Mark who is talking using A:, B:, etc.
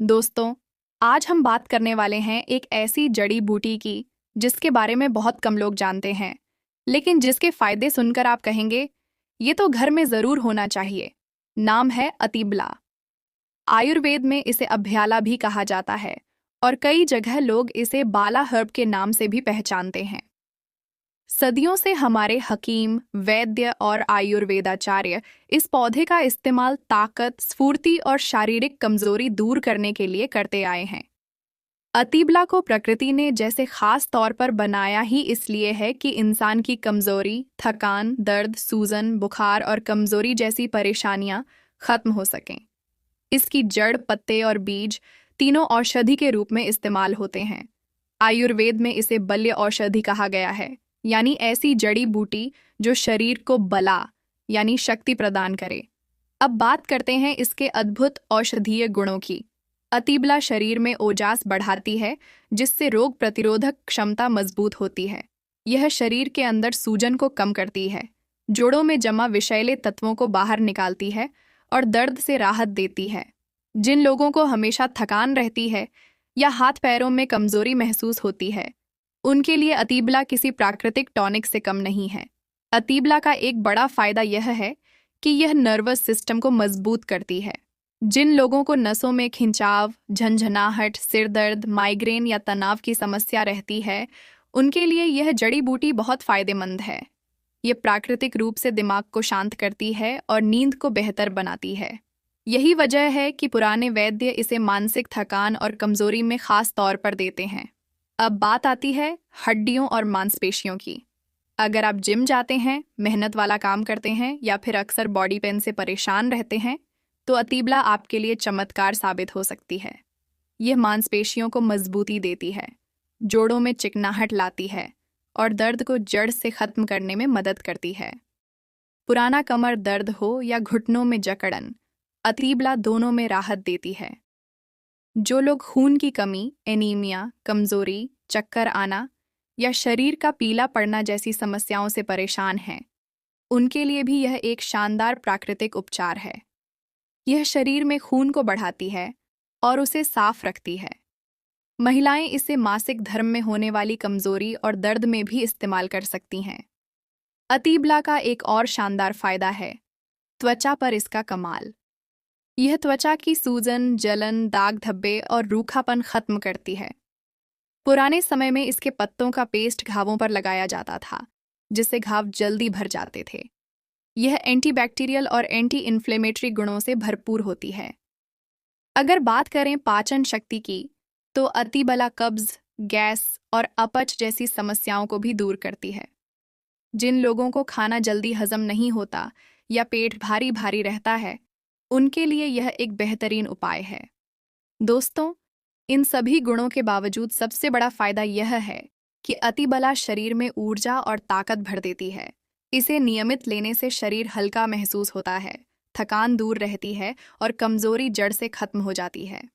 A: दोस्तों, आज हम बात करने वाले हैं एक ऐसी जड़ी बूटी की जिसके बारे में बहुत कम लोग जानते हैं, लेकिन जिसके फायदे सुनकर आप कहेंगे, ये तो घर में जरूर होना चाहिए। नाम है अतीबला। आयुर्वेद में इसे अभ्याला भी कहा जाता है और कई जगह लोग इसे बाला हर्ब के नाम से भी पहचानते हैं। सदियों से हमारे हकीम, वैद्य और आयुर्वेदाचार्य इस पौधे का इस्तेमाल ताकत, स्फूर्ति और शारीरिक कमजोरी दूर करने के लिए करते आए हैं। अतीबला को प्रकृति ने जैसे खास तौर पर बनाया ही इसलिए है कि इंसान की कमजोरी, थकान, दर्द, सूजन, बुखार और कमजोरी जैसी परेशानियां खत्म हो सकें। इसकी जड़, पत्ते और बीज तीनों औषधि के रूप में इस्तेमाल होते हैं। आयुर्वेद में इसे बल्य औषधि कहा गया है, यानी ऐसी जड़ी बूटी जो शरीर को बला यानी शक्ति प्रदान करे। अब बात करते हैं इसके अद्भुत औषधीय गुणों की। अतीबला शरीर में ओजास बढ़ाती है, जिससे रोग प्रतिरोधक क्षमता मजबूत होती है। यह शरीर के अंदर सूजन को कम करती है, जोड़ों में जमा विषैले तत्वों को बाहर निकालती है और दर्द से राहत देती है। जिन लोगों को हमेशा थकान रहती है या हाथ पैरों में कमजोरी महसूस होती है, उनके लिए अतीबला किसी प्राकृतिक टॉनिक से कम नहीं है। अतीबला का एक बड़ा फायदा यह है कि यह नर्वस सिस्टम को मजबूत करती है। जिन लोगों को नसों में खिंचाव, झंझनाहट, सिर दर्द, माइग्रेन या तनाव की समस्या रहती है, उनके लिए यह जड़ी बूटी बहुत फायदेमंद है। ये प्राकृतिक रूप से दिमाग को शांत करती है और नींद को बेहतर बनाती है। यही वजह है कि पुराने वैद्य इसे मानसिक थकान और कमजोरी में खास तौर पर देते हैं। अब बात आती है हड्डियों और मांसपेशियों की। अगर आप जिम जाते हैं, मेहनत वाला काम करते हैं या फिर अक्सर बॉडी पेन से परेशान रहते हैं, तो अतीबला आपके लिए चमत्कार साबित हो सकती है। यह मांसपेशियों को मजबूती देती है, जोड़ों में चिकनाहट लाती है और दर्द को जड़ से खत्म करने में मदद करती है। पुराना कमर दर्द हो या घुटनों में जकड़न, अतीबला दोनों में राहत देती है। जो लोग खून की कमी, एनीमिया, कमजोरी, चक्कर आना या शरीर का पीला पड़ना जैसी समस्याओं से परेशान हैं, उनके लिए भी यह एक शानदार प्राकृतिक उपचार है। यह शरीर में खून को बढ़ाती है और उसे साफ रखती है। महिलाएं इसे मासिक धर्म में होने वाली कमजोरी और दर्द में भी इस्तेमाल कर सकती हैं। अतीबला का एक और शानदार फायदा है त्वचा पर इसका कमाल। यह त्वचा की सूजन, जलन, दाग धब्बे और रूखापन खत्म करती है। पुराने समय में इसके पत्तों का पेस्ट घावों पर लगाया जाता था, जिससे घाव जल्दी भर जाते थे। यह एंटीबैक्टीरियल और एंटी इन्फ्लेमेटरी गुणों से भरपूर होती है। अगर बात करें पाचन शक्ति की, तो अतीबला कब्ज, गैस और अपच जैसी समस्याओं को भी दूर करती है। जिन लोगों को खाना जल्दी हजम नहीं होता या पेट भारी भारी रहता है, उनके लिए यह एक बेहतरीन उपाय है। दोस्तों, इन सभी गुणों के बावजूद सबसे बड़ा फायदा यह है कि अतीबला शरीर में ऊर्जा और ताकत भर देती है। इसे नियमित लेने से शरीर हल्का महसूस होता है, थकान दूर रहती है और कमजोरी जड़ से खत्म हो जाती है।